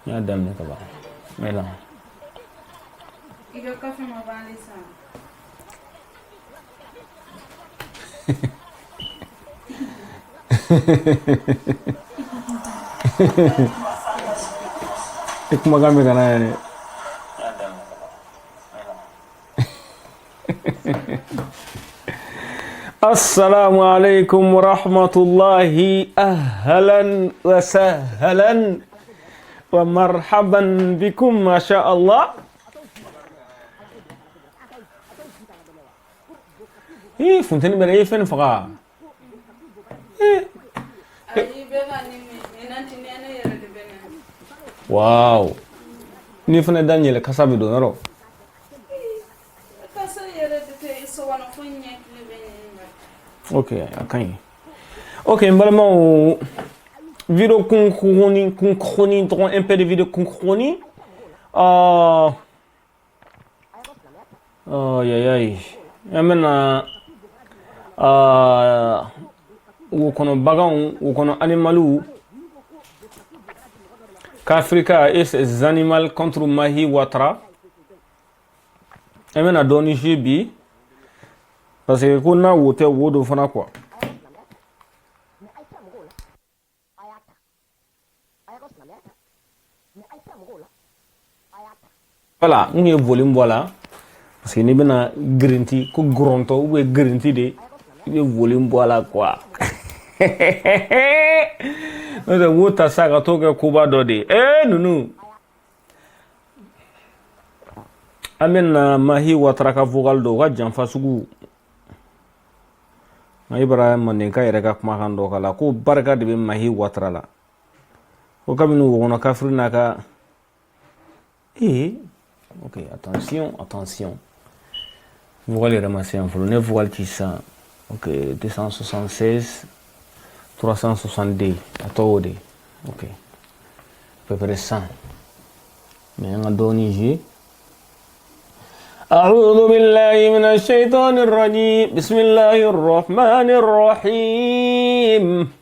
Ya damne ka ba. Mela. Iga kafe mabali sa. Kuma gambe kana yani. السلام عليكم ورحمة الله أهلا وسهلا ومرحبا بكم ما شاء الله. فهمتني بلا فين فقا واو ni fana Daniel kasabe do naro ok akan ok mbalma vidéo conchroni donc un peu de vidéo conchroni aïe amena wokono bagan wokono animalu Kafiri Alies Zanimales contre Mahi Ouattara amena doni jibi parce que kuna wote wodo fana quoi voilà on est volume voilà parce que ni bena grinti ko gronto ou grinti de il volume voilà quoi no wota saga toga kuba dode nunu amena Mahi Ouattara ka vocal do ga janfa sugu Ibrahim Mandinka yɛrɛ ka kumakan dɔ kala ko barika de bɛ Mahi Ouattara la ko kabini Wokono Kafiri n'a ka ok attention vocal yɛrɛ ma se yan fɔlɔ ne vocal ci sisan ok 276 362 a tɔ o de ok à peu près 100 mais an ka dɔɔni jouer. أعوذ بالله من الشيطان الرجيم بسم الله الرحمن الرحيم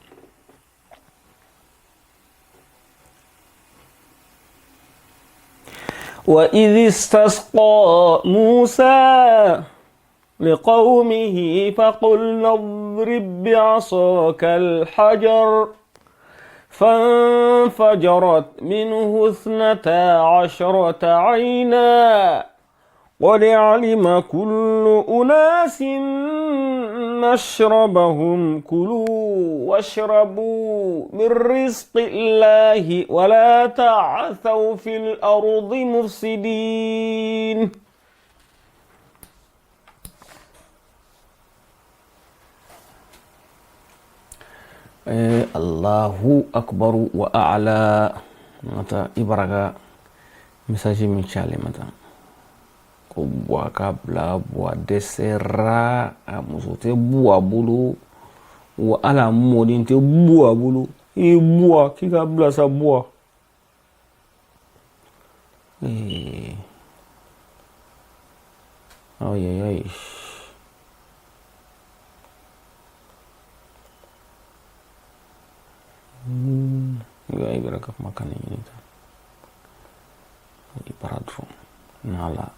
وإذ استسقى موسى لقومه فقلنا اضرب بعصاك الحجر فانفجرت منه 12 عينا قد علم كل أناس مشربهم كلوا واشربوا من رزق الله ولا تعثوا في الأرض مفسدين. الله أكبر وأعلى. متى إبرك مساجي من شالي متى ko buah kabla buah desera muso te buah bulu wa ala modin te buah bulu buah ki kabla sa buah ay gay beraka makan ini ta ibaratfu nala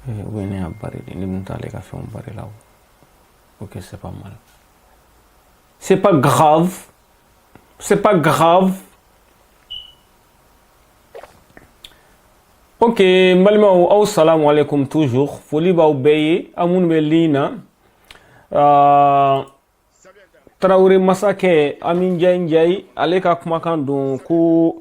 wene a bari ni munta le ka fon bari law ok c'est pas mal, c'est pas grave ok mbalima assalamu alaikum toujours foli ba ubeye amun belina Traoré masake amin jay ale ka kumakan don ko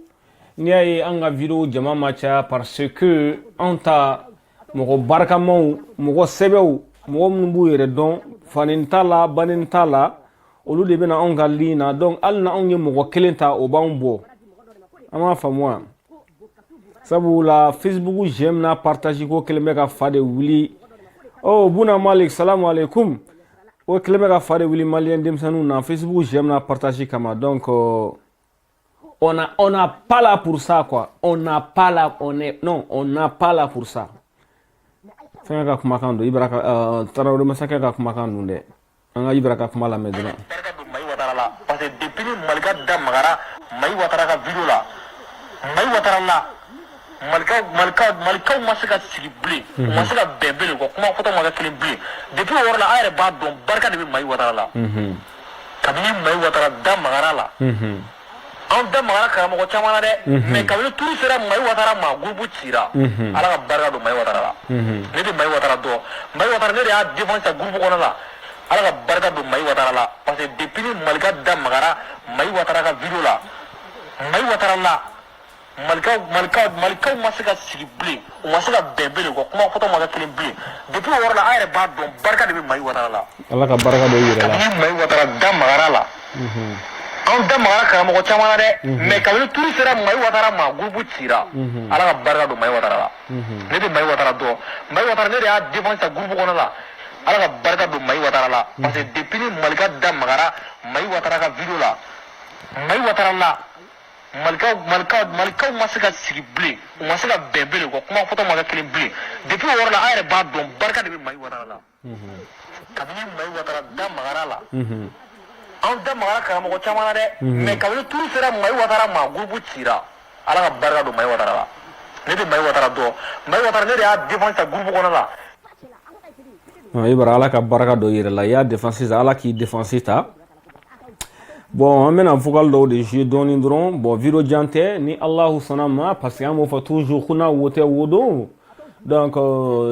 ni ay anga vidéo jama macha parce que anta mogo barkamaw mogo sebew mogo mbu yere don fanintala banintala olu de bena anga lina donc alna onye mogo kelenta o bambo ama famwa sabu la Facebook j'aime na partager ko kelme ka fade wuli buna malik salam alaikum o kelme ka fade wuli malien demsanu na Facebook j'aime na partager kama donc on n'a pas là pour ça quoi. On n'a pas là pour ça. Fanga ka kumakando ibraka Traoré masaka ka kumakando de. Anga ibraka kumala medina. Mahi Ouattara parce que depuis Malika da magara Mahi Ouattara ka video la Mahi Ouattara la malikaw ma se ka sigi bilen u ma se ka bɛn bilen quoi kuma fɔtɔ ma kɛ kelen bilen depuis o yɔrɔ la an yɛrɛ b'a dɔn barika de bɛ Mahi Ouattara la kabini Mahi Ouattara da magara la an da magara karamɔgɔ caman na dɛ mais kabini turu sera Mahi Ouattara ma groupe cira ala ka barika don Mahi Ouattara la ne tɛ Mahi Ouattara dɔn Mahi Ouattara ne de y'a défense ta groupe kɔnɔ la ala ka barika don Mahi Ouattara la parce que depuis ni malika da magara Mahi Ouattara ka video la Mahi Ouattara la malikaw ma se ka sigi bilen u ma se ka bɛn bilen quoi kuma fɔtɔ ma kɛ kelen bilen depuis o yɔrɔ la an yɛrɛ b'a dɔn barika de bɛ Mahi Ouattara la ala ka barika dɔ yira la kabini Mahi Ouattara da magara la an da magara karamɔgɔ caman na dɛ mais kabini turu sera Mahi Ouattara ma groupe cira ala ka barika don Mahi Ouattara la ne tɛ Mahi Ouattara dɔn Mahi Ouattara ne de y'a défense ta groupe kɔnɔ la ala ka barika don Mahi Ouattara la parce que depuis ni malika da magara Mahi Ouattara ka video la Mahi Ouattara la malikaw ma se ka sigi bilen u ma se ka bɛn bilen quoi kuma fɔtɔ ma kɛ kelen bilen depuis o yɔrɔ la an yɛrɛ b'a dɔn barika de bɛ Mahi Ouattara la kabini Mahi Ouattara da magara la an da magara karamɔgɔ caman na dɛ mais kabini turu sera Mahi Ouattara ma groupe cira ala ka barika don Mahi Ouattara la ne tɛ Mahi Ouattara dɔn Mahi Ouattara ne de y'a défense ta groupe kɔnɔ la i bara ala ka barika dɔ yira la i y'a défense ta ala k'i défense ta bon an bɛna vocal dɔw de jouer dɔɔni dɔrɔn bon video jan tɛ ni Allahu sɔnna ma parce que an b'o fɔ toujours ko n'a wo tɛ wo don donc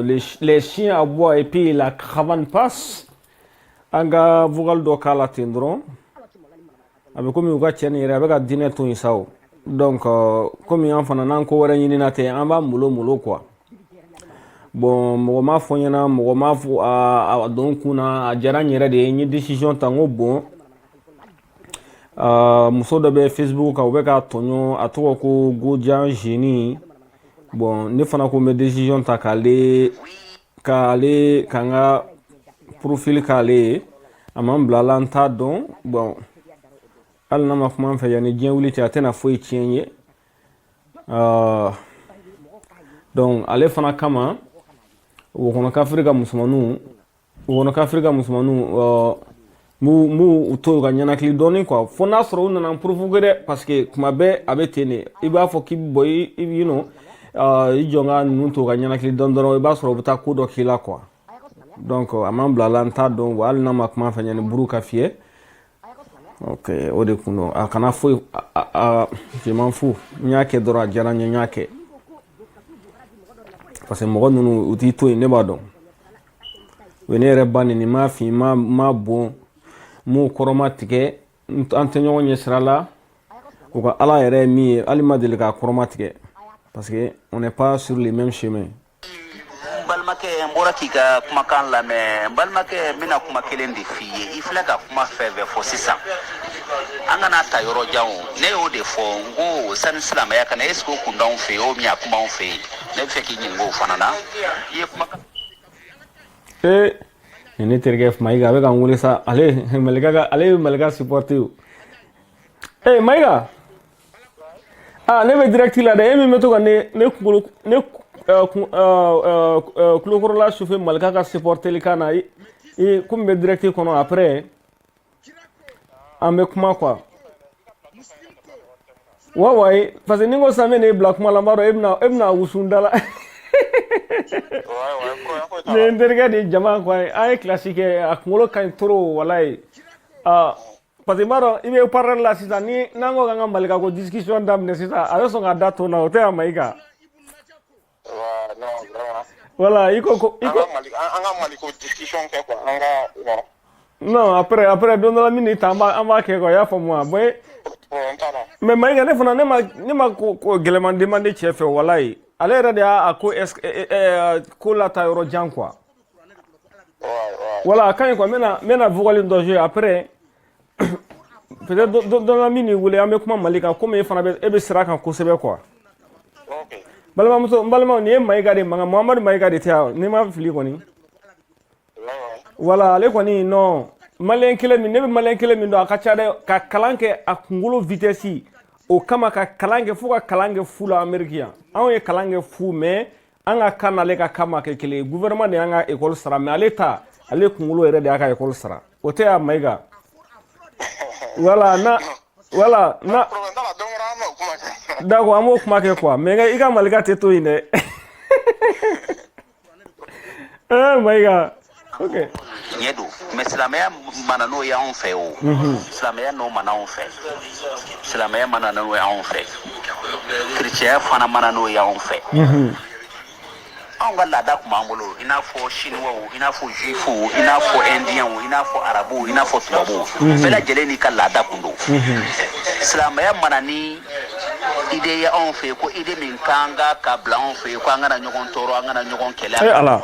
les chiens aboient et puis la caravane passe an ka vocal dɔ k'a la ten dɔrɔn a bɛ komi u ka cɛ nin yɛrɛ a bɛ ka diinɛ to yen sa o donc komi an fana n'an ko wɛrɛ ɲinina tɛ an b'a molomolo quoi bon mɔgɔ m'a fɔ ɲɛna mɔgɔ m'a fɔ a don kunna a diyara n yɛrɛ de ye n ye décision ta n ko bon muso dɔ bɛ Facebook kan u bɛ ka tɔɲɔ a tɔgɔ ko Gojan Jeni bon ne fana ko n bɛ décision ta k'an ka profil k'ale ye a ma n bila la n t'a dɔn bon hali n'a ma kuma n fɛ yanni diɲɛ wuli cɛ a tɛna foyi tiɲɛ n ye donc ale fana kama Wokono Kafiri ka musomaninw mu to ka ɲanakili dɔɔni quoi fo n'a sɔrɔ u nana provoquer dɛ parce que kuma bɛɛ a bɛ ten de i b'a fɔ k'i bɛ bɔ you know i jɔ ka ninnu to ka ɲanakili dɔɔni dɔrɔn i b'a sɔrɔ u bɛ taa ko dɔ k'i la quoi donc a m'an bila la n t'a dɔn wa hali n'a ma kuma fɛ yanni buru ka fiyɛ ok o de kun don a kana foyi je m'en fous n y'a kɛ dɔrɔn a diyara n ye n y'a kɛ parce que mɔgɔ ninnu u t'i to yen ne b'a dɔn o ye ne yɛrɛ ba nin m'a fin m'a bon m'o kɔrɔma tigɛ an tɛ ɲɔgɔn ɲɛ sira la u ka ala yɛrɛ ye min ye hali ma deli k'a kɔrɔma tigɛ parce que on n'est pas sur les mêmes chemins. Balimakɛ n bɔra k'i ka kumakan lamɛn balimakɛ n bɛna kuma kelen de f'i ye i filɛ ka kuma fɛn fɛn fɔ sisan an kana ta yɔrɔ jan o ne y'o de fɔ n ko sani silamɛya kana est ce que o kun t'anw fɛ yen o min a kuma anw fɛ yen ne bɛ fɛ k'i ɲininka o fana na i ye kumakan. Ne terikɛ Mayiga a bɛ ka n wele sa ale ye Malika supporter o Mayiga ne bɛ direct la dɛ e min bɛ to ka ne kulokɔrɔla chauffer Malika ka supporter kan na komi bɛ direct kɔnɔ après an bɛ kuma quoi wa parce que ni n ko sisan n bɛ n'e bila kuma la n b'a dɔn e bɛna wusu n da la. Ne terikɛ de jama quoi an ye classe kɛ a kunkolo ka ɲi trop walayi parce que n b'a dɔn i bɛ parler la sisan n'an ko k'an ka Malika ko discussion daminɛ sisan a bɛ sɔn ka da to n na o tɛ yan Mayiga. Voilà i ko an ka Maliko discussion kɛ quoi an ka non après don dɔ la min ta an b'a kɛ quoi i y'a faamu wa bon mais Mayiga ne fana ne ma ko gɛlɛman demande cɛ fɛ walayi ale yɛrɛ de y'a ko lata yɔrɔ jan quoi voilà ka ɲi quoi n bɛna vocal dɔ jouer après peut-être dɔ la min wele an bɛ kuma Mali kan komi e bɛ sira kan kosɛbɛ quoi balimaw nin ye Mayiga de mankan Muhamadu Mayiga de tɛ yan ni ma fili kɔni voilà ale kɔni non maliyɛn kelen min ne bɛ maliyɛn kelen min dɔn a ka ca dɛ ka kalan kɛ a kunkolo vitesse o kama ka kalan kɛ fo ka kalan kɛ fu la Amérique yan anw ye kalan kɛ fu mais an ka kan n'ale ka kan ma kɛ kelen ye gouvernement de y'an ka école sara mais ale kunkolo yɛrɛ de y'a ka école sara o tɛ yan Mayiga voilà na d'accord amo kuma ke quoi mais i ka malika te to ine Maïga ok Nyedo mais silamɛya mana n'o ye anw fɛ o silamɛya n'o mana anw fɛ silamɛya mana n'o ye anw fɛ chrétien fana mana n'o ye anw fɛ anw ka laada tun b'an bolo i n'a fɔ chinois i n'a fɔ juifs i n'a fɔ indiens i n'a fɔ arabuw i n'a fɔ tubabuw bɛɛ lajɛlen n'i ka laada kun don silamɛya mana ni ide ye anw fɛ ko ide min kan ka bila anw fɛ ko an kana ɲɔgɔn tɔɔrɔ an kana ɲɔgɔn kɛlɛ ala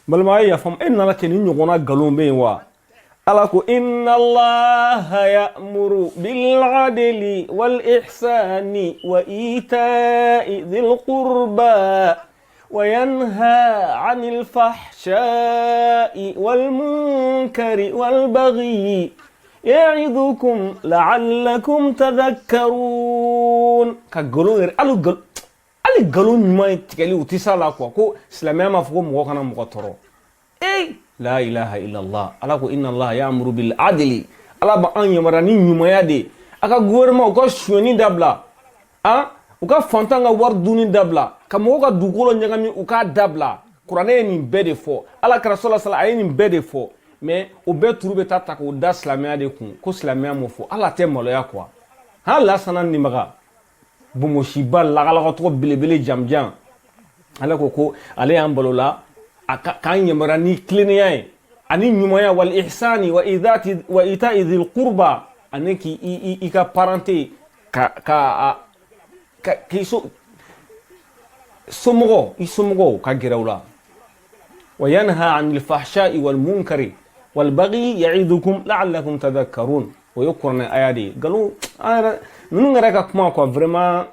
balma ya fam en nala ken ñogona galon be wa ala ko inna allaha ya'muru bil adli wal ihsani wa ita'i dhil qurba wa yanha 'anil fahsha'i wal munkari wal baghi ya'idukum la'allakum tadhakkarun ka galon ali galon ñuma tigeli utisala ko islamiyya ma fuko mo kana mo toro la ilaha illallah ala ko inna allah ya'muru bil adli ala ba an yamara ni ñumaya de aka gouvernement ko shoni dabla u ka fantanga war duni dabla ka mo ka dugolo ñagami u ka dabla qur'ane ni bede fo ala ka rasul sallallahu alayhi ni bede fo mais o be turube tata ko da islamiyya de kun ko islamiyya mo fo ala te maloya quoi la sanan ni maga bumo shiba lagalaga to belebele jamjam ala ko ale an balola kan yamara ni kliniya ani nyumaya wal ihsani wa ita'i dhil qurba aneki ika parente ka somogo ka girawla wa yanha 'anil fahsha'i wal munkari wal baghi ya'idukum la'allakum tadhakkarun wa yuqrana ayadi galu nous n'avons pas quoi vraiment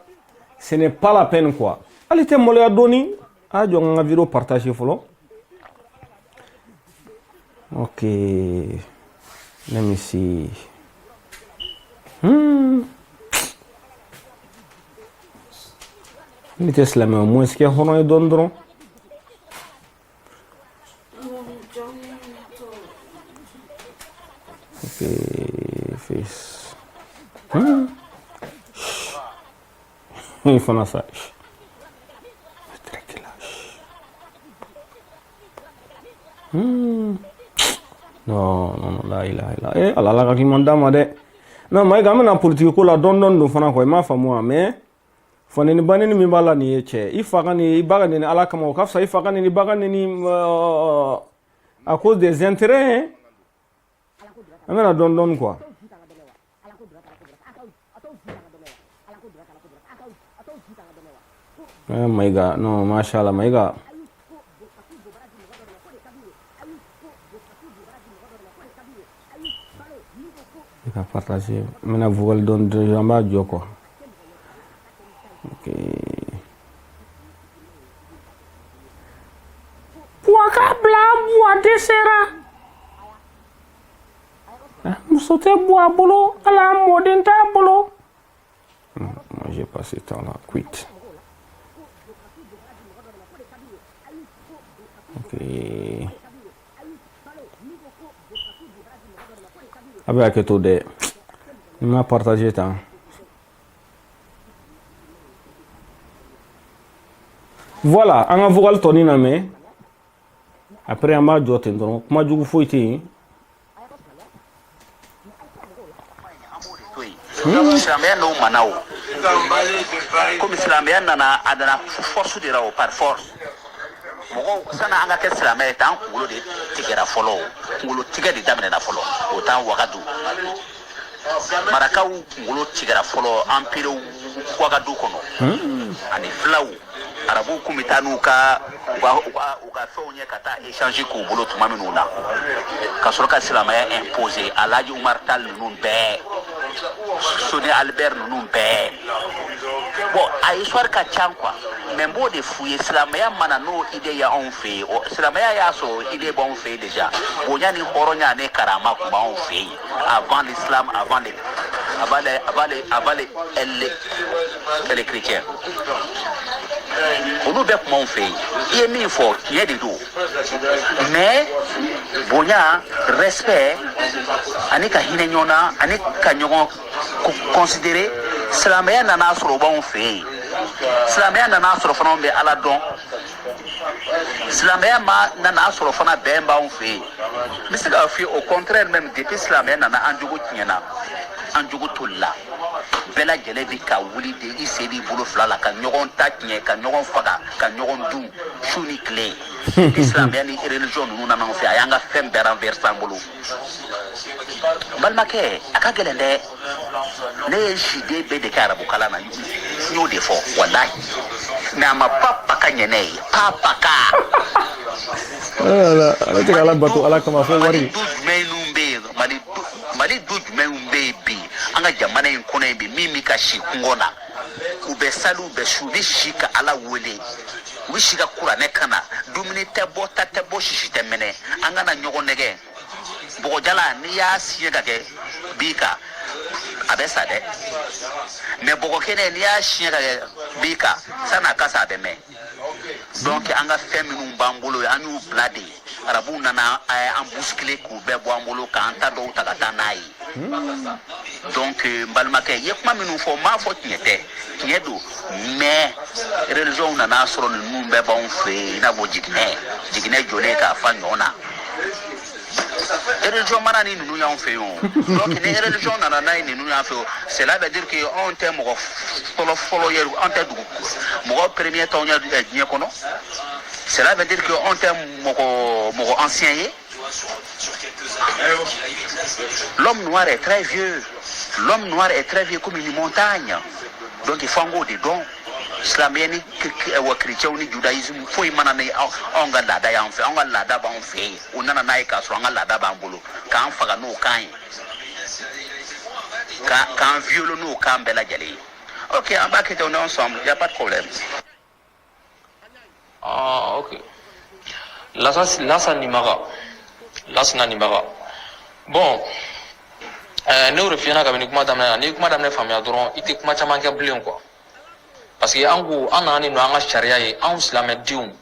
ce n'est pas la peine quoi allez te molle doni a jo nga vidéo partager folo ok let me see ni te slame au moins que hono dondron ok face il faut ça. Non, la ilaha illa. Allah la ki mandama de. Non, mais quand même en politique ko la don do fana ko ma famu mais fone ni baneni mi bala ni che. I faga ni baga ni ala kama ka fa i faga ni baga ni à cause des intérêts. Amena don quoi. Oh my god, no, mashallah, my god. Je vais partager. Maintenant, vous allez donner de jambes à quoi. Ok. Pouakabla, bois de sera. Vous sautez bois bolo, à la mode bolo. Moi, j'ai passé temps là, quitte. Ok. Avec tout de, il m'a partagé tant. Voilà, on a vu le tourner na me. Après on m'a dit donc, comment du coup faut été. Silamɛya n'o mana o komi silamɛya nana a nana force de la o par force mɔgɔw sani an ka kɛ silamɛ ye tan an kunkolo de tigɛra fɔlɔ o kunkolo tigɛ de daminɛna fɔlɔ o t'an wagadu marakaw kunkolo tigɛra fɔlɔ empire wagadu kɔnɔ ani filaw arabuw kun bɛ taa n'u ka fɛnw ye ka taa échange k'u bolo tuma minnu na ka sɔrɔ ka silamɛya imposer Alhaji Umar Tal ninnu bɛɛ Sonny Albert ninnu bɛɛ bon a histoire ka ca quoi mais n b'o de f'u ye silamɛya mana n'o idée ye anw fɛ yen silamɛya y'a sɔrɔ idée b'anw fɛ yen déjà bonya ni hɔrɔnya ni karama tun b'anw fɛ yen avant l'islam avant les chrétiens olu bɛɛ tun b'anw fɛ yen i ye min fɔ tiɲɛ de don mais bonya respect ani ka hinɛ ɲɔgɔn na ani ka ɲɔgɔn considérer silamɛya nana sɔrɔ b'anw fɛ yen silamɛya nana sɔrɔ fana bɛ ala dɔn silamɛya ma nana sɔrɔ fana bɛn b'anw fɛ yen n bɛ se k'a fɔ au contraire même depuis silamɛya nana an jogo tiɲɛna an jogo tolila bɛɛ lajɛlen bɛ ka wuli de i sen b'i bolo fila la ka ɲɔgɔn ta tiɲɛ ka ɲɔgɔn faga ka ɲɔgɔn dun su ni tile ni silamɛya ni religion ninnu nana anw fɛ a y'an ka fɛn bɛɛ renverser an bolo n balimakɛ a ka gɛlɛn dɛ ne ye siden bɛɛ de kɛ arabukalan na n y'o de fɔ walahi mais a ma papa ka ɲɛ ne ye papa ka ala tɛ ala bato ala kama fɛn wari du jumɛn bɛ yen mali du jumɛn bɛ yen bi an ka jamana in kɔnɔ yen bi min bɛ ka si kungo na u bɛ sali u bɛ su u bɛ si ka ala wele u bɛ si ka kuranɛ kan na dumuni tɛ bɔ ta tɛ bɔ sisi tɛ minɛ an kana ɲɔgɔn nɛgɛ bɔgɔjala n'i y'a siɲɛ ka kɛ bi kan a bɛ sa dɛ mais bɔgɔ kɛnɛ n'i y'a siɲɛ ka kɛ bi kan san'a ka sa a bɛ mɛn donc an ka fɛn minnu b'an bolo an y'u bila de arabuw nana an bousculer k'u bɛɛ bɔ an bolo k'an ta dɔw ta ka taa n'a ye donc n balimakɛ i ye kuma minnu fɔ n m'a fɔ tiɲɛ tɛ tiɲɛ don mais religion nana sɔrɔ ninnu bɛɛ b'anw fɛ yen i n'a fɔ jiginɛ jɔlen k'a fa ɲɔgɔn na religion mana ni ninnu y'anw fɛ yen o donc ni religion nana n'a ye ninnu y'an fɛ o cela veut dire que anw tɛ mɔgɔ fɔlɔ ye anw tɛ mɔgɔ premier t'anw ɲɛ diɲɛ kɔnɔ cela veut dire que anw tɛ mɔgɔ ancien ye l'homme noir est très vieux comme une montagne donc il faut an k'o de dɔn silamɛya ni chrétien ni judaïsme foyi mana ni anw ka laada y'an fɛ anw ka laada b'anw fɛ yen o nana n'a ye k'a sɔrɔ an ka laada b'an bolo k'an faga n'o kan ye k'an violer n'o kan bɛɛ lajɛlen ye ok an b'a kɛ ten on est ensemble y a pas de problème. Ah, ok. Lasa nimaga. Bon, ne yɛrɛ fiyɛna kabini kuma daminɛ na, n'i ye kuma daminɛ faamuya dɔrɔn i tɛ kuma caman kɛ bilen quoi. Parce que an ko an nana ni no an ka sariya ye, anw silamɛdenw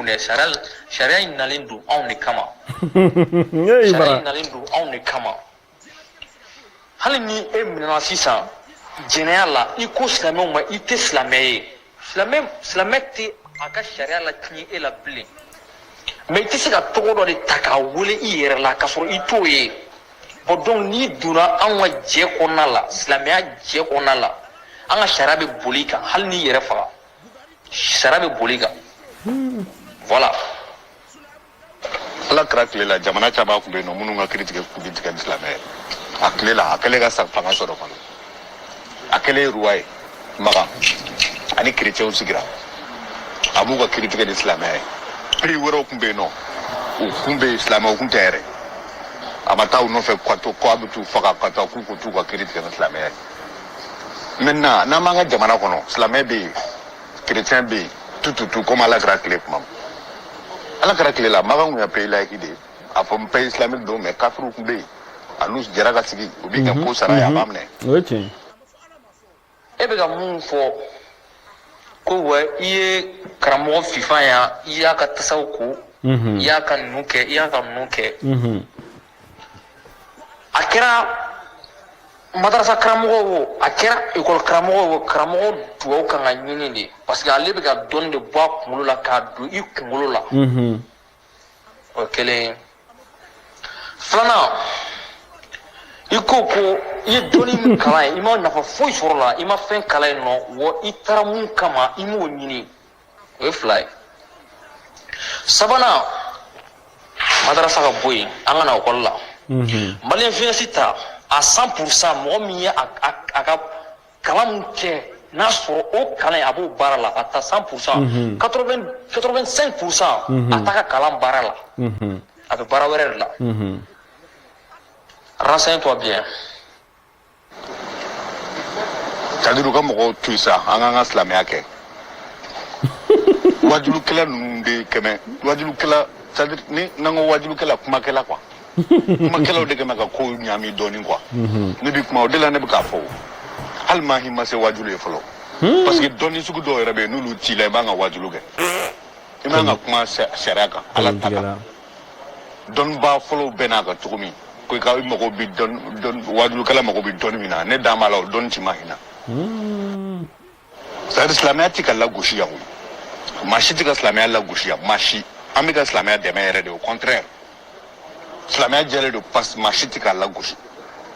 dɛ sariya in nalen don anw de kama. Sariya in nalen don anw de kama. Hali ni e minɛna sisan jɛnɛya la, i ko silamɛw ma i tɛ silamɛ ye. Silamɛ tɛ a ka sariya la tiɲɛ e la bilen. Mais i tɛ se ka tɔgɔ dɔ de ta k'a wele i yɛrɛ la k'a sɔrɔ i t'o ye. Bon donc n'i donna anw ka jɛ kɔnɔna la, silamɛya jɛ kɔnɔna la, an ka sariya bɛ boli i kan hali n'i yɛrɛ faga. Sariya bɛ boli i kan. Voilà. Ala kɛra tile la jamana caman tun bɛ yen nɔ minnu ka kiiri tigɛ kun bɛ tigɛ ni silamɛ ye. A tile la a kɛlen ka fanga sɔrɔ fana. A kɛlen ruwa ye maga ani chrétiens sigira. A b'u ka kiiri tigɛ ni silamɛ ye. Prix wɛrɛw tun bɛ yen nɔ u kun bɛ silamɛw kun tɛ yɛrɛ. A ma taa u nɔfɛ ko a bɛ t'u faga ka taa k'u t'u ka kiiri tigɛ ni silamɛ ye. Maintenant n'an b'an ka jamana kɔnɔ silamɛ bɛ yen chrétien bɛ yen tututu comme ala kɛra tile kuma ma. Ala kɛra tile la maga kun ye pays laïque de ye a fɔ n pays islamique don mais kafiriw kun bɛ yen a n'u jɛra ka sigi u b'i ka ko sara ye a b'a minɛ. o ye tiɲɛ. E bɛ ka mun fɔ ko wa i ye karamɔgɔ fifa yan i y'a ka tasaw ko i y'a ka ninnu kɛ i y'a ka ninnu kɛ a kɛra madarasa karamɔgɔ o a kɛra ekɔli karamɔgɔ o karamɔgɔ dugawu kan ka ɲini de parce que ale bɛ ka dɔnni de bɔ a kunkolo la k'a don i kunkolo la o ye kelen ye filanan i ko i ye dɔnni min kalan ye i ma nafa foyi sɔrɔ la i ma fɛn kalan yen nɔ wa i taara mun kama i m'o ɲini o ye fila ye sabanan madarasa ka bɔ yen an ka na ekɔli la maliyɛn finɛsi ta à 100% mɔgɔ min ye a ka kalan min kɛ n'a sɔrɔ o kalan a b'o baara la a ta 100% 85% a t'a ka kalan baara la a bɛ baara wɛrɛ de la renseigne-toi bien. C'est-à-dire ka mɔgɔw to yen sa an k'an ka silamɛya kɛ wajulukɛla ninnu de kɛmɛ wajulukɛla c'est-à-dire ni n'an ko wajulukɛla kumakɛla quoi kumakɛlaw de kɛmɛ ka ko ɲami dɔɔni quoi ne bi kuma o de la ne bɛ k'a fɔ hali Mahi ma se wajulu ye fɔlɔ parce que dɔɔni sugu dɔw yɛrɛ bɛ yen n'olu t'i la i b'an ka wajulu kɛ i man ka kuma sariya kan ala ta kan dɔnnibaa fɔlɔw bɛɛ n'a ka cogo min ko i mago bɛ wajulukɛla mago bɛ dɔɔni min na ne da b'a la o dɔɔni ti Mahi na c'est silamɛya ti ka lagosi yan maa si ti ka silamɛya lagosi yan maa si an bɛ ka silamɛya dɛmɛ yɛrɛ de au contraire silamɛya jɛlen don parce maa si ti ka lagosi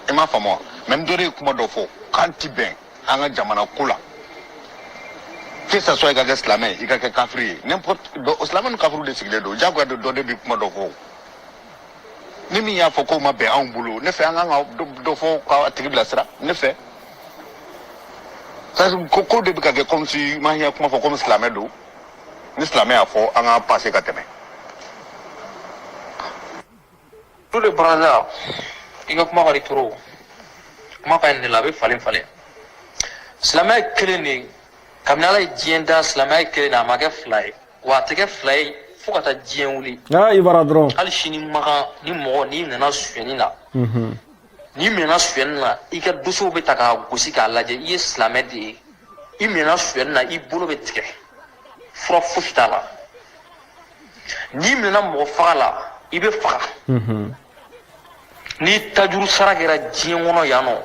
i m'a faamu wa même dɔ de ye kuma dɔ fɔ k'an ti bɛn an ka jamana ko la que ça soit i ka kɛ silamɛ ye i ka kɛ kafiri ye n'importe silamɛ ni kafiriw de sigilen don jagoya dɔ de bɛ kuma dɔ fɔ ni min y'a fɔ k'o ma bɛn anw bolo ne fɛ an kan ka dɔ fɔ k'a tigi bilasira ne fɛ ko de bɛ ka kɛ comme si Mahi ya kuma fɔ comme silamɛ don ni silamɛ y'a fɔ an ka passé ka tɛmɛ. Tout le brazza i ka kuma ka di toro kuma ka ɲi de la a bɛ falen silamɛ ye kelen de kabini ala ye diɲɛ da silamɛ ye kelen de a ma kɛ fila ye wa a tɛ kɛ fila ye fo ka taa diɲɛ wuli i bara dɔrɔn hali sini makan ni mɔgɔ n'i nana suyɛni na n'i minɛna suyɛni na i ka dosow bɛ ta k'a gosi k'a lajɛ i ye silamɛ de ye i minɛna suyɛni na i bolo bɛ tigɛ fura fosi t'a la n'i minɛna mɔgɔ faga la i bɛ faga ni tajuru sara kɛra diɲɛ kɔnɔ yan nɔ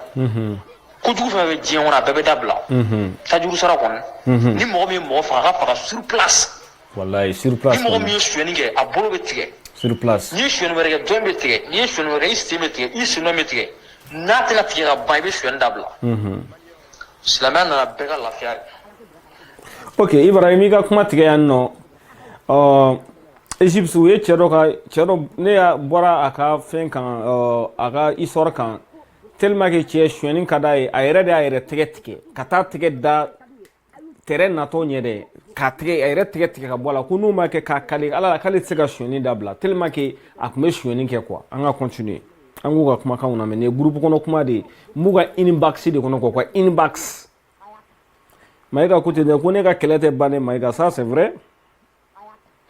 kojugu fɛn bɛ diɲɛ kɔnɔ a bɛɛ bɛ dabila tajuru sara kɔni ni mɔgɔ min ye mɔgɔ faga a ka faga sur place wallahi sur place ni mɔgɔ min ye suyɛni kɛ a bolo bɛ tigɛ sur place n'i ye suyɛni wɛrɛ kɛ dɔn bɛ tigɛ n'i ye suyɛni wɛrɛ kɛ i sen bɛ tigɛ i sen dɔn bɛ tigɛ n'a tɛna tigɛ ka ban i bɛ suyɛni dabila silamɛya nana bɛɛ ka lafiya de. Ok, Ibrahim i ka kuma tigɛ yan nɔ Egypte u ye cɛ dɔ ne ya bɔra a ka fɛn kan a ka histoire kan tellement que cɛ suyɛni ka d'a ye a yɛrɛ de y'a yɛrɛ tɛgɛ tigɛ ka taa tigɛ da terrain natɔ ɲɛ dɛ k'a tigɛ a yɛrɛ tɛgɛ tigɛ ka bɔ a la ko n'u ma kɛ k'a kale ala la k'ale tɛ se ka suyɛni dabila tellement que a tun bɛ suyɛni kɛ quoi an ka continuer an k'u ka kumakanw lamɛn nin ye groupe kɔnɔ kuma de ye n b'u ka inbox de kɔnɔ quoi inbox Maïga ko tɛ ko ne ka kɛlɛ tɛ ban ne Maïga ça c'est vrai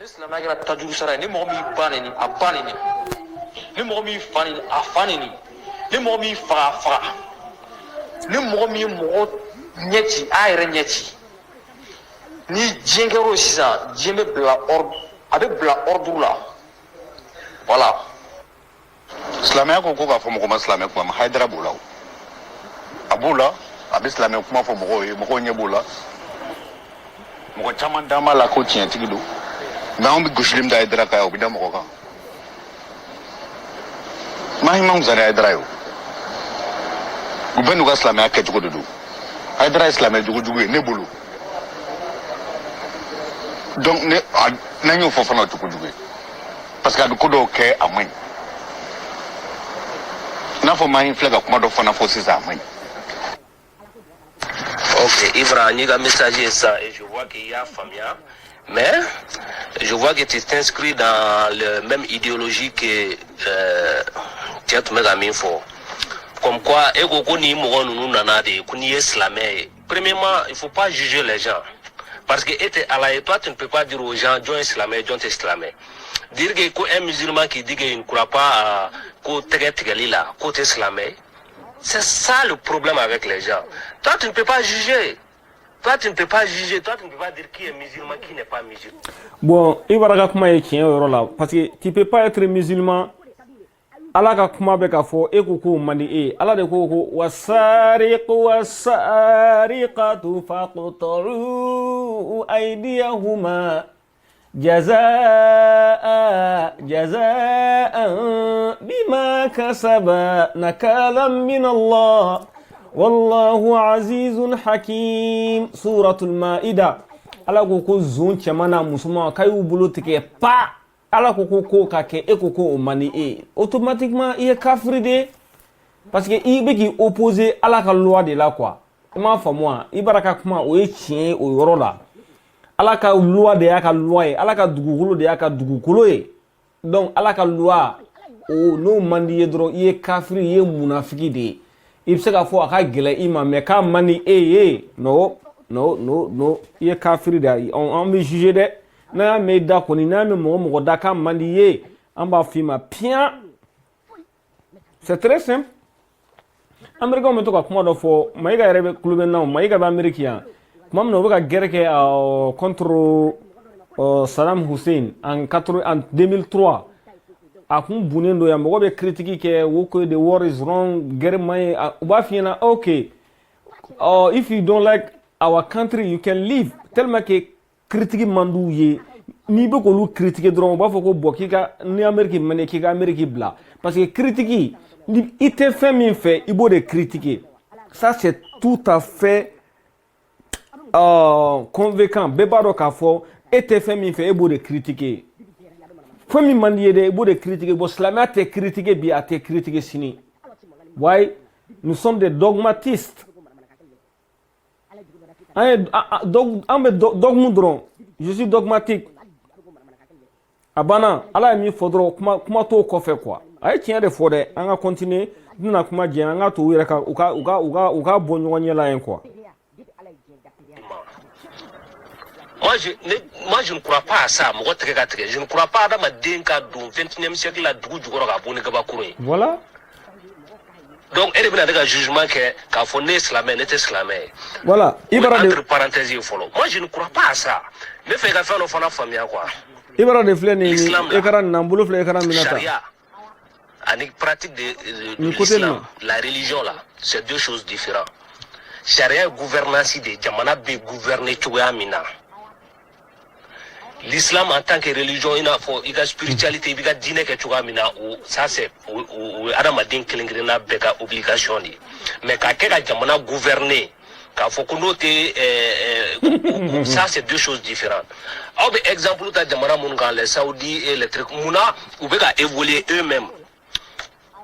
ni silamɛya kɛra tajuru sara ye ni mɔgɔ min ba neni a ba neni ni mɔgɔ min fa neni a fa neni ni mɔgɔ min faga a faga ni mɔgɔ min ye mɔgɔ ɲɛ ci a yɛrɛ ɲɛ ci ni diɲɛ kɛra o sisan diɲɛ bɛ bila ordre a bɛ bila ordre la voilà silamɛya ko k'a fɔ mɔgɔ ma silamɛ kuma ma Hayidara b'o la o a b'o la a bɛ silamɛ kuma fɔ mɔgɔw ye mɔgɔw ɲɛ b'o la mɔgɔ caman dama la ko tiɲɛtigi don mais anw bɛ gosili min da Hayidara kan o bɛ da mɔgɔ kan Mahi ma fisa ni Hayidara ye o bɛɛ n'u ka silamɛya kɛcogo de don Hayidara ye silamɛ jogojugu ye ne bolo donc n'an y'o fɔ fana o tɛ kojugu ye parce que a bɛ ko dɔw kɛ a man ɲi n'a fɔ Mahi filɛ ka kuma dɔ fana fɔ sisan a man ɲi. Ok, Ibra, il y a un message ça et je vois qu'il y a Famia, mais je vois que tu t'inscris dans la même idéologie que tu as tout mis info. Comme quoi, premièrement, il ne faut pas juger les gens. Parce que toi, tu ne peux pas dire aux gens, John islamé, John islamé. Dire qu'un musulman qui dit qu'il ne croit pas à côté islamé, c'est ça le problème avec les gens. Toi, tu ne peux pas juger. Toi, tu ne peux pas juger. Toi, tu ne peux pas dire qui est musulman, qui n'est pas musulman. Bon, il va y avoir parce que tu ne peux pas être musulman. Allah ka kuma be ka fo e ko mandi e Allah de ko wasariqu wasariqatu faqta'u aydiyahuma jazaan bima kasaba nakalan min Allah wallahu azizun hakim suratul maida Allah ko zon chamana musuma kayu bulu tike pa ala ko ka ke e ko mani e automatiquement il est kafiri de parce que il be ki opposer ala ka loi de la quoi i m'a faamu i baraka kuma o ye tiɲɛ o yɔrɔ la ala ka loi de y'a ka loi ye ala ka dugukolo de y'a ka dugukolo ye donc ala ka loi o n'o man di ye dɔrɔn i ye kafiri i ye munafiki de ye i bɛ se ka fɔ a ka gɛlɛn i ma mais k'a man di e ye non i ye kafiri de ye on bɛ juger dɛ n'a y'a mɛn i da kɔni n'a y'a mɛn mɔgɔ da k'a man di ye an b'a f'i ma piyan c'est très simple américains bɛ to ka kuma dɔ fɔ Mayiga yɛrɛ bɛ kulo bɛ na Mayiga bɛ Amérique yan tuma min na u bɛ ka guerre kɛ contre Saddam Hussein en 2003 a kun bunnen don yan mɔgɔ bɛ critique kɛ wo ko the war is wrong guerre man ɲi u b'a f'i ɲɛna ok if you don't like our country, you can leave. Tellement que critique mandou ye, ni be ko lu critique dron ba foko bo kika ni Amerique mene kika Amerique bla. Parce que critique, il te fait min fait, il faut de critiquer. Ça c'est tout à fait convaincant. Bebaro ka fo, il te fait min fait, il faut de critiquer. Premier manier de il faut de critiquer. Bon, cela te critiquer bien, te critiquer sini. Why? Nous sommes des dogmatistes. Je suis dogmatique. Abana, ala mi fodro kuma to ko fait quoi. Ay tient de fodé, on va continuer. Nous na kuma dien, on va to wira ka uka bonyo nyela en quoi. Moi, je ne crois pas à ça. Je ne crois pas à ma denka du 21e siècle la dugu jugoro ka boni ka bakuru. Voilà. Donc, elle est un jugement qu'a fondé islamé, n'était islamé. Voilà. Entre parenthèses, moi, je ne crois pas à ça. Mais fait qu'à faire le fond de la famille, quoi. Ibara de flène, écran nambulo flène écran minata. Charia, la pratique de l'islam, la religion là, c'est deux choses différentes. Charia gouvernance de Jamana be gouverner Touya Mina. L'islam en tant que religion, il y a spiritualité, il y a dîner que Touya Mina, ça c'est Adamadin Kilingrina Beka obligation. Mais quand quelqu'un Jamana gouverner, quand faut qu'on note, ça c'est deux choses différentes. Par exemple, tu as Jamana Mungan, les Saoudis et les trucs, Mouna, ou Beka évoluer eux-mêmes.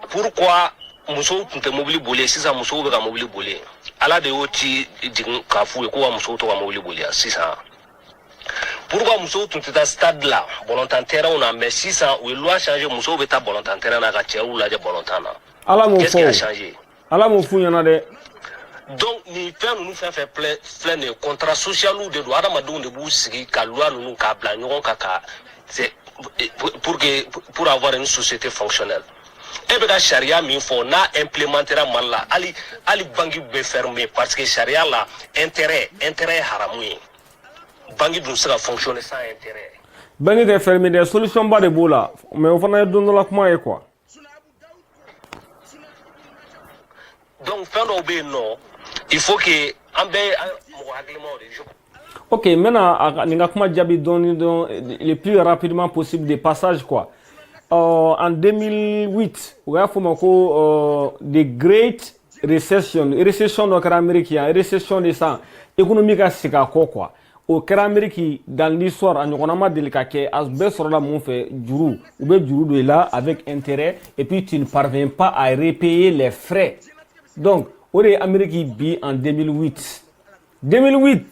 Pourquoi Moussou te mobile bolé, si ça Moussou Beka mobile bolé? Allah de oti dign kafu ko wa muso to wa mawli bolia 600. Pourquoi muso tout à stade là, volontaire on a mais 600 ou loi changer muso beta volontaire na ka tiaou la de volontaire. Qu'est-ce qui a changé? Allah mo fu yana de. Donc ni fait nous fait plein de contrats sociaux de droit madou de bousiki ka loi nous ka bla nyon ka c'est pour avoir une société fonctionnelle. Et bien, la charia, il faut implémenter la ali bangi be fermé parce que charia là, intérêt haramoué. Bangi doit se fonctionner sans intérêt. Bangi est fermé, des solutions pas de boula. Mais on va donner la comment et quoi. Donc, non, il faut que ok, maintenant, nous avons donné le plus rapidement possible des passages quoi. En 2008, il y a the Great Recession, américaine, récession de ça, économique à quoi. Au Amérique, dans l'histoire, on a délicat que Asbest sur la mon fait juru, ou bien juru de là avec intérêt, et puis tu ne parviens pas à repayer les frais. Donc, au Amérique bi en 2008. 2008,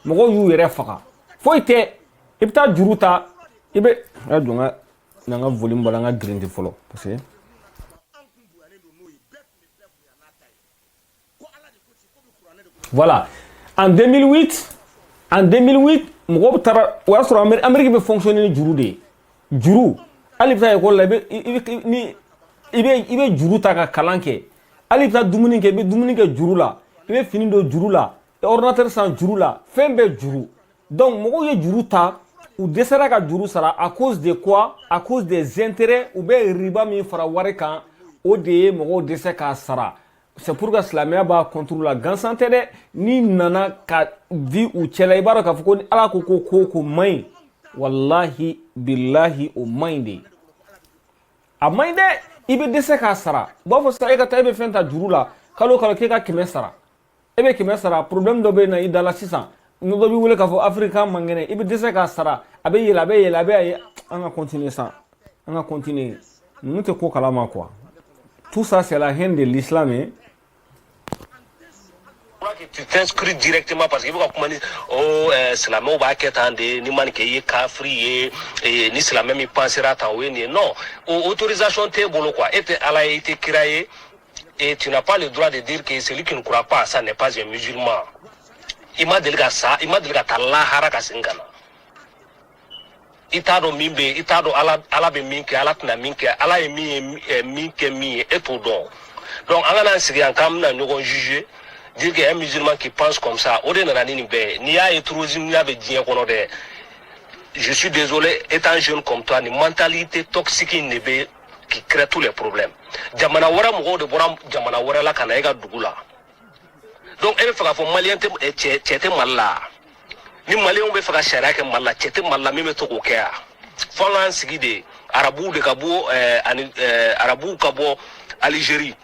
mon you est faka. Faut être, et peut-être juru ta, et bien, nanga volume balanga green de follow parce que voilà en 2008 mo tara wa sur Amérique be fonctionner juru ali ta ko la ni ibe juru ta ka kalanke ali ta dumuni ke juru la ibe fini do juru la ordinateur sans juru la fin be juru donc mo ye juru ta ou desera ka juru sara à cause de quoi? À cause des intérêts ou bien riba mi fara wari kan o de mo dese ka sara. C'est pourquoi Islamia ba contrôle la gan santé de ni nana ka vi ou chela ibara ka foko ala ko mai wallahi billahi o mainde a mainde ibe dese ka sara bo fo sa e ka taybe fenta juru la kalo ke ka kime sara ebe kime sara problème do be na idala 600 nous devons voulez qu'à Africain mangene il peut dire que ça abe on va continuer ça on va continuer nous te ko kalama quoi tout ça c'est la haine de l'islam hein? Tu t'inscris directement parce que vous comprenez islam on va qu'attendre ni man que kafiri et ni islam même pensera tant oui non autorisation te bolo quoi et Allah a été créé et tu n'as pas le droit de dire que celui qui ne croit pas ça n'est pas un musulman. Il m'a dit que ça, il m'a dit que Allah haraka singana. Itado mimbe, itado ala be minke, ala tna minke, ala e minke mi et tout donc. Donc ala nan sigi ankam na nous juger, dire que un musulman qui pense comme ça, ode na nini be, ni a etrozi ni a be dien kono de. Je suis désolé, étant jeune comme toi, une mentalité toxique qui crée tous les problèmes. Jamana wara mo de boram jamana wara la kana ega dugula. donc e be faga fo malien te chete malla ni malien be faga sharia ke malla chete malla mi me to ko kya falan sigi de arabu de kabo arabu kabo Algérie,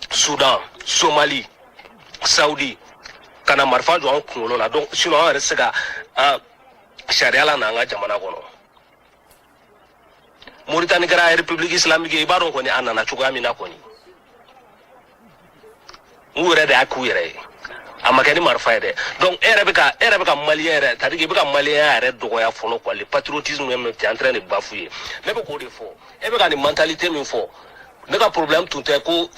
Soudan, Somalie, Saoudi, kana marfa jo an kunkolo la donc sinon an yɛrɛ se ka sariya la n'an ka jamana kɔnɔ Mauritanie kɛra république islamique i b'a dɔn kɔni a nana cogoya min na kɔni u yɛrɛ de y'a k'u yɛrɛ ye a ma kɛ ni marifa ye dɛ donc e yɛrɛ bɛ ka malien yɛrɛ c'est à dire que i bɛ ka malien yɛrɛ dɔgɔya fɔlɔ quoi le patriotisme même tu es en train de bafouer ne bɛ k'o de fɔ e bɛ ka nin mentalité min fɔ ne ka problème tout est que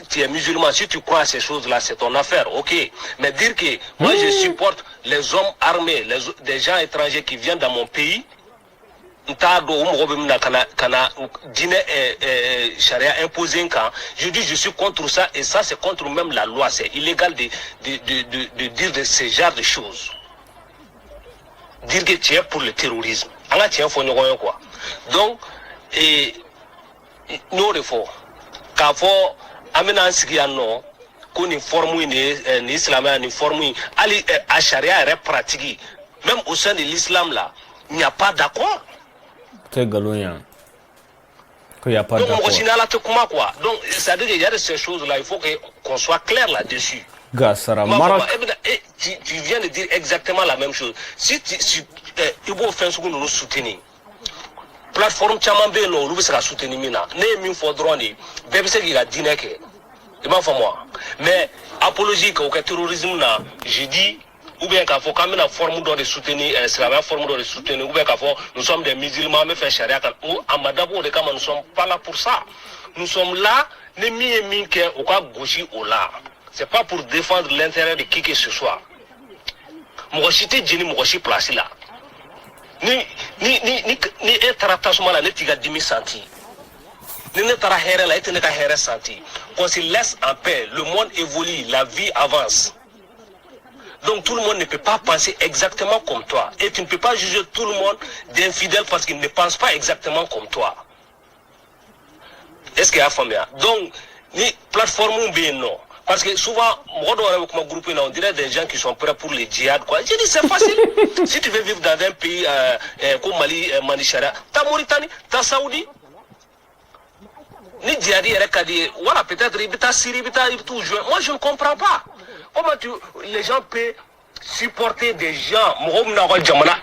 tu es musulman si tu crois à ces choses là c'est ton affaire ok mais dire que moi je supporte les hommes armés des gens étrangers qui viennent dans mon pays nta do mo be mina kana dîner charia imposé quand je dis je suis contre ça et ça c'est contre même la loi c'est illégal de dire de ce genre de choses dire que tu es pour le terrorisme anga tien fo nyogo quoi donc et no refo ka fo amina sigi anno ko ni forme ni islamien ni forme ali a charia est pratique même au sein de l'islam là il n'y a pas d'accord c'est galoyan qu'il y a pas donc d'accord quoi donc ça veut dire qu'il y a de ces choses là il faut qu'on soit clair là-dessus gasara tu viens de dire exactement la même chose si il faut faire ce que nous soutenons plateforme chaman be no lu be se ka soutenir mina ne min fo drone ni be be se ki ga dîner ke e ma fa moi mais apologie au terrorisme na je dis ou bien qu'à faut quand même forme de soutenir c'est la forme de soutenir ou bien qu'à faut nous sommes des musulmans mais faire charia ou amadabo de comme nous sommes pas là pour ça nous sommes là ne mi que au cas gauche au là c'est pas pour défendre l'intérêt de qui que ce soit mo chité jini mo chi place là ni etara tasuma la ne tiga dimi senti ni ne tara here la etene ka here senti qu'on se laisse en paix le monde évolue la vie avance donc tout le monde ne peut pas penser exactement comme toi et tu ne peux pas juger tout le monde d'infidèle parce qu'il ne pense pas exactement comme toi est-ce qu'il y a famille donc ni plateforme bien non parce que souvent, on dirait des gens qui sont prêts pour les djihad. Quoi. J'ai dit, c'est facile. Si tu veux vivre dans un pays comme Mali, Manichara, t'as Mauritanie, t'as Saoudi. Ni djihadi, voilà, peut-être, il y Syrie, il tout jouer. Moi, je ne comprends pas. Comment les gens peuvent supporter des gens,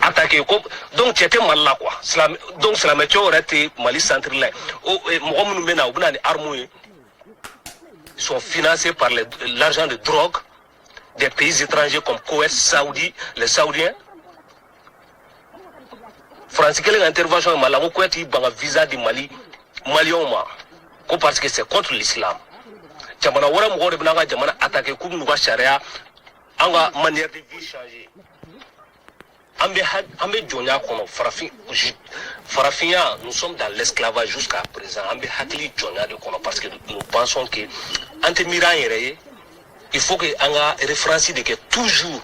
attaquer. Donc, tu étais mal là, quoi. Donc, c'est la météo aurait été Mali centre là. Sont financés par l'argent de drogue des pays étrangers comme Koweït, Saoudi, les Saoudiens. France, quelle est l'intervention Mali, Koweït, il y a un visa du Mali, parce que c'est contre l'islam. Jamana wara mo de bana jamana attaquer comme nous charia, anga manière de vie changer. Ambe jonya kono farafia nous sommes dans l'esclavage jusqu'à présent ambe hakli jonya de kono parce que nous pensons que ante miran il faut que anga référence de que toujours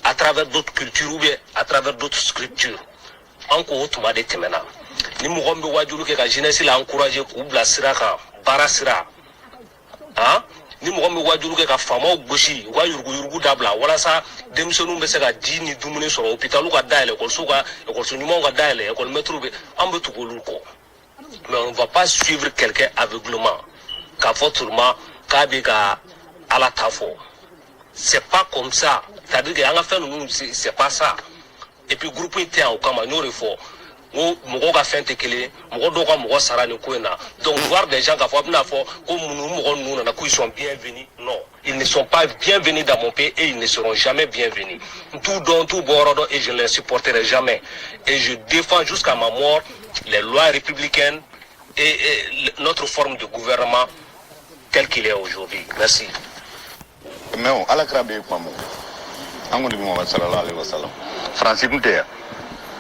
à travers d'autres cultures ou bien à travers d'autres scriptures encore autrement de temena ni mo gombe wajulu ke ka jeunesse la encourager ko bla siraka barasira hein ni mo gombe wajulu ke ka fama goshi wa yurgu dabla wala sa demsonu be se ka di ni dumuni so hôpitalu ka daile ko suka ko so nyumo ka daile ko metro be ambe to ko mais on ne va pas suivre quelqu'un aveuglement ka fortement ka be ka ala tafo c'est pas comme ça c'est-à-dire que anga fait nous c'est pas ça et puis groupe interne au kama no refo mogo ka fente kele mogo do ka mogo sara ni ko na donc voir des gens ka fo na fo ko mogo nous na ko ils sont bienvenus non ils ne sont pas bienvenus dans mon pays et ils ne seront jamais bienvenus tout borodo et je ne les supporterai jamais et je défends jusqu'à ma mort les lois républicaines et notre forme de gouvernement tel qu'il est aujourd'hui merci mais on ala krabe ko mo angoni bi Muhammad sallallahu alaihi wasallam français kunte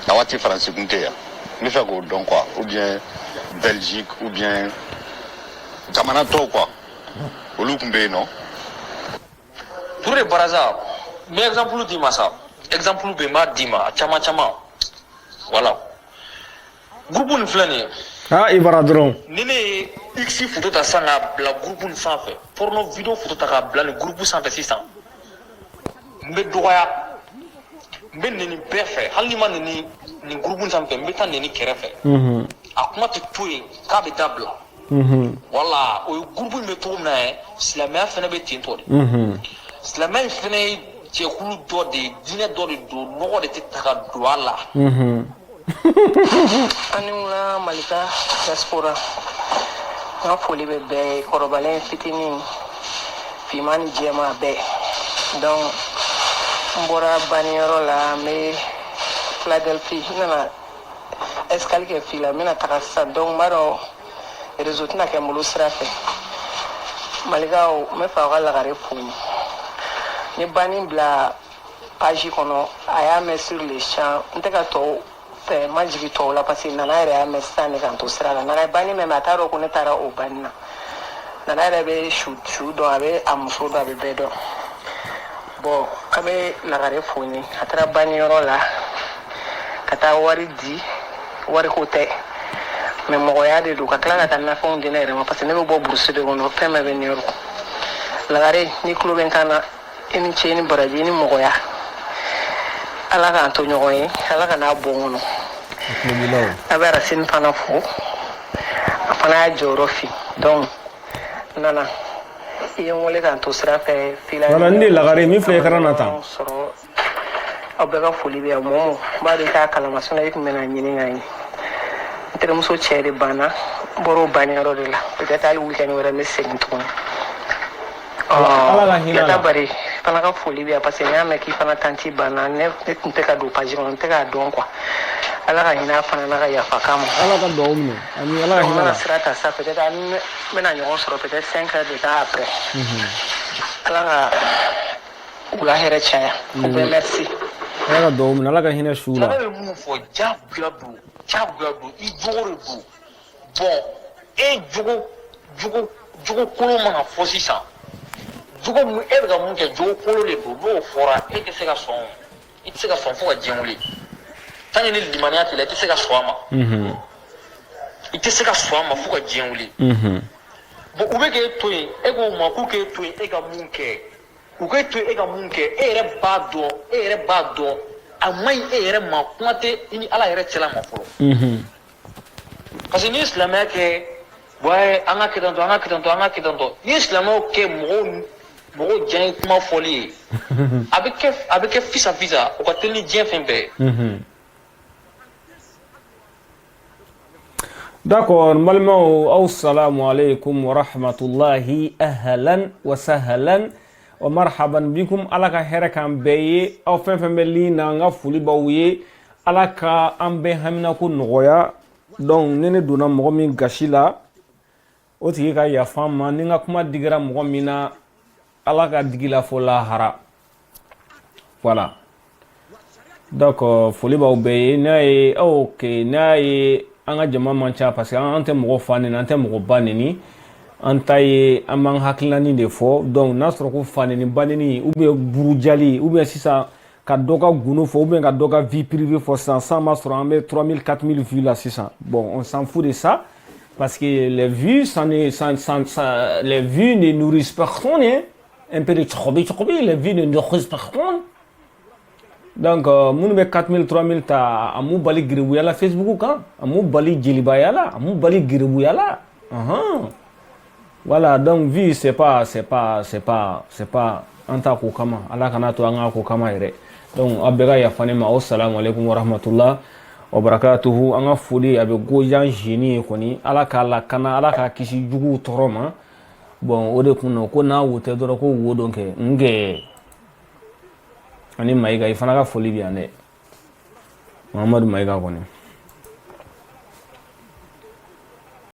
awati français kunte mi fait ko donc quoi ou bien Belgique ou bien jamana to quoi olu kumbe non pour les baraza mais exemple di masa exemple be ma dima chama voilà groupe ni flani ah ibara dron nene x photo ta sanga bla groupe ni sanfɛ porno vidéo photo ta ka bla le groupe sanfɛ sisan mbe doya mbe neni befe hali ma neni ni groupe sanfɛ mbe ta neni kɛrɛfɛ a kuma tɛ to yen k'a bɛ dabila wala o ye groupe in bɛ cogo min na ye silamɛya fana bɛ ten tɔ de silamɛya in fana ye jɛkulu dɔ de ye diinɛ dɔ de don nɔgɔ de tɛ ta ka don a la ani ŋa malika diaspora ŋa foli bɛ bɛɛ ye kɔrɔbalen fitinin finman ni jɛma bɛɛ donc n bɔra baniyɔrɔ la n bɛ Philadelphie n nana escale kɛ fila n bɛna taga sisan donc n b'a dɔn réseau tɛna kɛ n bolo sira fɛ malikaw n bɛ fɛ aw ka lagare fo ni bani bila page kɔnɔ a y'a mɛn sur les champs n tɛ ka tɔw fɛ ma jigi tɔw la parce que nana yɛrɛ y'a mɛn sisan ne kan to sira la nana ye bani mɛn mais a t'a dɔn ko ne taara o bani na nana yɛrɛ bɛ su dɔn a bɛ a muso dɔn a bɛ bɛɛ dɔn bon a bɛ lagare fo ni a taara baniyɔrɔ la ka taa wari di wari ko tɛ mais mɔgɔya de don ka tila ka taa nafɛnw di ne yɛrɛ ma parce que ne bɛ bɔ burusi de kɔnɔ fɛn bɛɛ bɛ ne yɔrɔ lagare ni tulo bɛ n kan na i ni ce ni baraji ni mɔgɔya ala k'an to ɲɔgɔn ye ala ka n'a bɔ n kɔnɔ a bɛ Racine fana fo a fana y'a jɔyɔrɔ fin donc nana i ye n wele k'an to sira fɛ wala n de lagare min filɛ ekran na tan sɔrɔ aw bɛɛ ka foli bɛ yan mɔmɔ n b'a dɔn i t'a kalama sinon i tun bɛ na ɲini ka ye n terimuso cɛ de banna n bɔra o banniyɔrɔ de la peut-être hali weekend wɛrɛ n bɛ segin tuguni yata bari fana ka foli bɛ yan parce que n y'a mɛn k'i fana tanti banna ne tun tɛ ka don page kɔnɔ n tɛ k'a dɔn quoi ala ka hinɛ fana n'a ka yafa k'a ma ala ka dugawu minɛ ani ala ka hinɛ na sira ta sa peut-être an bɛna ɲɔgɔn sɔrɔ peut-être 5 heures de temps après ala ka wula hɛrɛ caya u bɛɛ merci ala ka dugawu minɛ ala ka hinɛ su la ne bɛ mun fɔ jagoya don i jogo de don bon e jogo kolo mana fɔ sisan jogo mun e bɛ ka mun kɛ jogo kolo de don n'o fɔra e tɛ se ka sɔn i tɛ se ka sɔn fo ka diɲɛ wuli tant que ni limaniya t'i la i tɛ se ka sɔn a ma i tɛ se ka sɔn a ma fo ka diɲɛ wuli bon u bɛ k'e to yen e k'o ma k'u k'e to yen e ka mun kɛ u k'e to yen e ka mun kɛ e yɛrɛ b'a dɔn a man ɲi e yɛrɛ ma kuma tɛ i ni ala yɛrɛ cɛla ma fɔlɔ parce que n'i ye silamɛya kɛ an ka kɛ tan tɔ n'i ye silamɛyaw kɛ mɔgɔw diya ye kuma fɔli ye a bɛ kɛ fisa o ka teli ni diɲɛ fɛn bɛɛ ye. D'accord, mbalimaw aw salamu alaikum wa rahmatullahi ahlan wa sahlan wa marhaban bikum ala ka hɛrɛ k'an bɛɛ ye aw fɛn fɛn bɛ li na n ka foli b'aw ye ala ka an bɛɛ hamina ko nɔgɔya donc ni ne donna mɔgɔ min gasi la o tigi ka yafa ma ni n ka kuma digira mɔgɔ min na ala ka digi la fo lahara voilà donc foli b'aw bɛɛ ye n'a ye n'a ye an ka jama man ca parce que an tɛ mɔgɔ fa neni an tɛ mɔgɔ ba neni an ta ye an b'an hakililani de fɔ donc n'a sɔrɔ ko fa neni ba neni ou bien burujali ou bien sisan ka dɔ ka gunu fɔ ou bien ka dɔ ka vie privée fɔ sisan san b'a sɔrɔ an bɛ 3000 4000 vues la sisan bon on s'en fout de ça parce que les vues les vues ne nourrissent personne un peu de tchobi les vues ne nourrissent personne. Donc minnu bɛ 4000 3000 ta a m'u bali giribuya la Facebook kan a m'u bali jelibaya la a m'u bali giribuya la voilà donc vie c'est pas an ta ko kama ala kana to an ka ko kama yɛrɛ donc a bɛɛ ka yafa ne ma assalamu alaikum wa rahmatullah wa barakatuhu an ka foli a bɛ gojan jeune ye kɔni ala k'a lakana ala k'a kisi juguw tɔɔrɔ ma bon o de kun no ko n'a wo tɛ dɔrɔn ko wo don kɛ ngɛ ani Mayiga i fana ka foli bi yan dɛ Muhammadu Mayiga kɔni